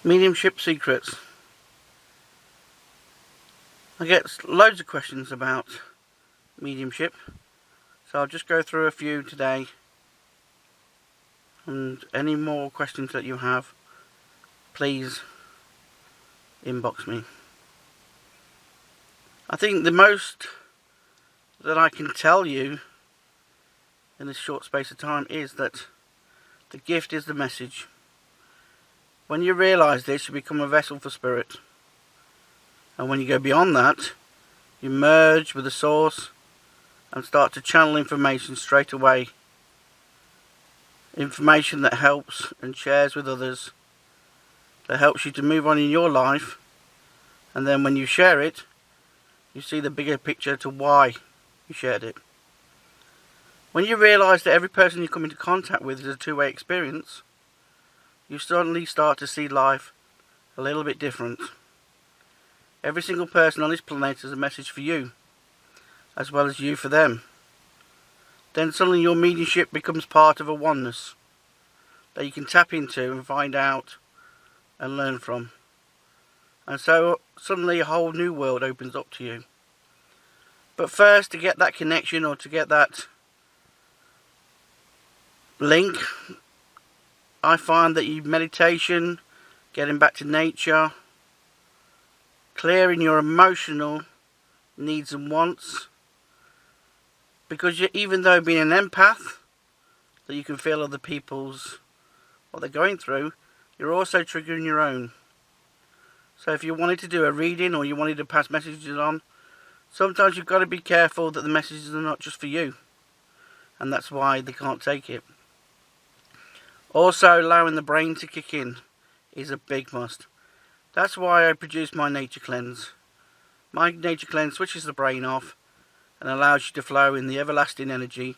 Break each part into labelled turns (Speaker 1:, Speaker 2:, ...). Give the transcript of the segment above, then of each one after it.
Speaker 1: Mediumship secrets. I get loads of questions about mediumship, so I'll just go through a few today, and any more questions that you have, please inbox me. I think the most that I can tell you in this short space of time is that the gift is the message. When you realise this, you become a vessel for spirit. And when you go beyond that, you merge with the source and start to channel information straight away. Information that helps and shares with others, that helps you to move on in your life. And then when you share it, you see the bigger picture to why you shared it. When you realise that every person you come into contact with is a two-way experience, you suddenly start to see life a little bit different. Every single person on this planet has a message for you, as well as you for them. Then suddenly your mediumship becomes part of a oneness that you can tap into and find out and learn from. And so suddenly a whole new world opens up to you. But first, to get that connection or to get that link, I find that meditation, getting back to nature, clearing your emotional needs and wants, because even though being an empath, that you can feel other people's, what they're going through, you're also triggering your own. So if you wanted to do a reading or you wanted to pass messages on, sometimes you've got to be careful that the messages are not just for you, and that's why they can't take it. Also, allowing the brain to kick in is a big must. That's why I produce my nature cleanse. My nature cleanse switches the brain off and allows you to flow in the everlasting energy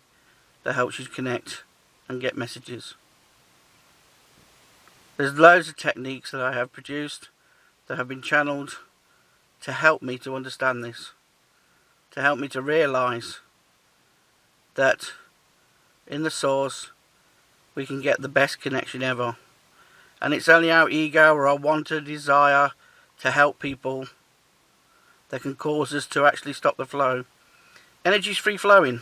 Speaker 1: that helps you connect and get messages. There's loads of techniques that I have produced that have been channeled to help me to understand this, to help me to realise that in the source we can get the best connection ever. And it's only our ego or our wanted desire to help people that can cause us to actually stop the flow. Energy's free flowing.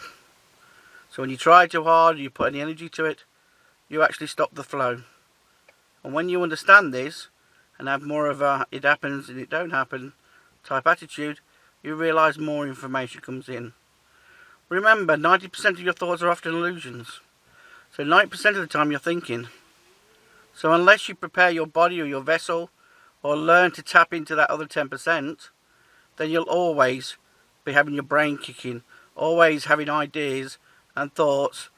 Speaker 1: So when you try too hard, you put any energy to it, you actually stop the flow. And when you understand this and have more of a it happens and it don't happen type attitude, you realise more information comes in. Remember, 90% of your thoughts are often illusions. So 90% of the time you're thinking. So unless you prepare your body or your vessel or learn to tap into that other 10%, then you'll always be having your brain kicking, always having ideas and thoughts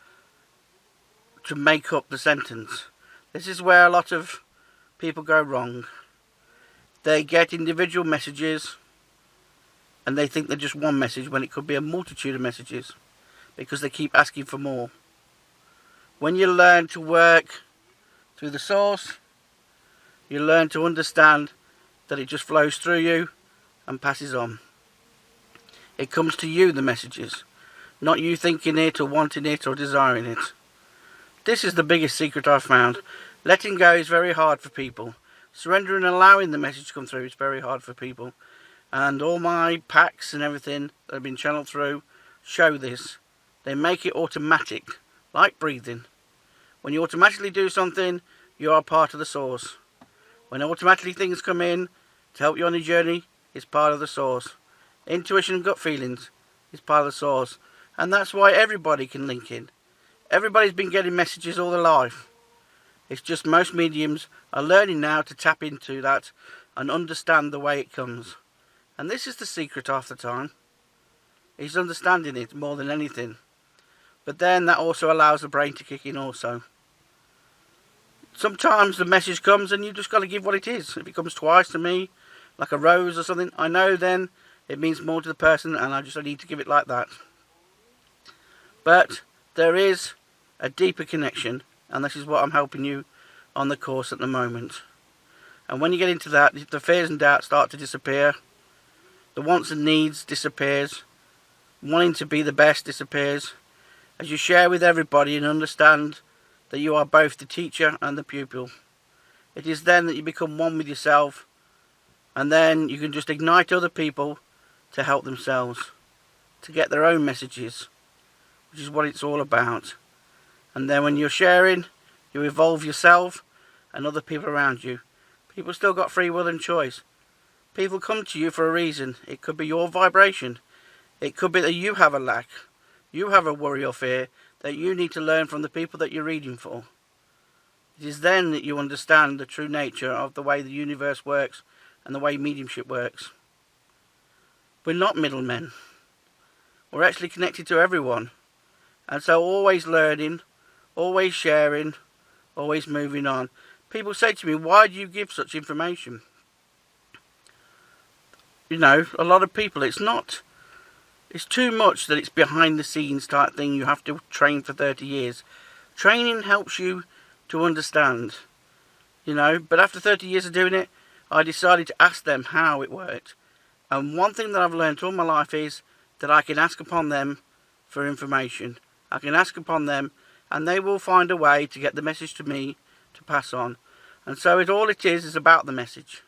Speaker 1: to make up the sentence. This is where a lot of people go wrong. They get individual messages and they think they're just one message when it could be a multitude of messages because they keep asking for more. When you learn to work through the source, you learn to understand that it just flows through you and passes on. It comes to you, the messages, not you thinking it or wanting it or desiring it. This is the biggest secret I've found. Letting go is very hard for people. Surrendering and allowing the message to come through is very hard for people. And all my packs and everything that have been channeled through show this. They make it automatic, like breathing. When you automatically do something, you are part of the source. When automatically things come in to help you on a journey, it's part of the source. Intuition and gut feelings is part of the source. And that's why everybody can link in. Everybody's been getting messages all their life. It's just most mediums are learning now to tap into that and understand the way it comes. And this is the secret half the time. Is understanding it more than anything. But then that also allows the brain to kick in also. Sometimes the message comes and you just got to give what it is. If it comes twice to me, like a rose or something, I know then it means more to the person and I need to give it like that. But there is a deeper connection, and this is what I'm helping you on the course at the moment. And when you get into that, the fears and doubts start to disappear. The wants and needs disappears. Wanting to be the best disappears. As you share with everybody and understand that you are both the teacher and the pupil. It is then that you become one with yourself, and then you can just ignite other people to help themselves, to get their own messages, which is what it's all about. And then when you're sharing, you evolve yourself and other people around you. People still got free will and choice. People come to you for a reason. It could be your vibration. It could be that you have a lack. You have a worry or fear that you need to learn from the people that you're reading for. It is then that you understand the true nature of the way the universe works and the way mediumship works. We're not middlemen. We're actually connected to everyone. And so always learning, always sharing, always moving on. People say to me, why do you give such information? You know, a lot of people, it's too much that it's behind the scenes type thing. You have to train for 30 years. Training helps you to understand, you know, but after 30 years of doing it, I decided to ask them how it worked. And one thing that I've learned all my life is that I can ask upon them for information. I can ask upon them and they will find a way to get the message to me to pass on. And so all it is about the message.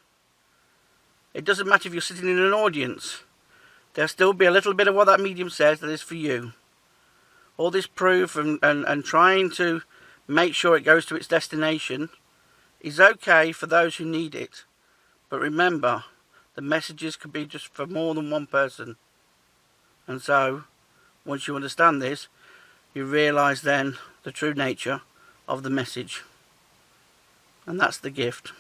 Speaker 1: It doesn't matter if you're sitting in an audience. There'll still be a little bit of what that medium says that is for you. All this proof and trying to make sure it goes to its destination is okay for those who need it. But remember, the messages could be just for more than one person. And so, once you understand this, you realise then the true nature of the message. And that's the gift.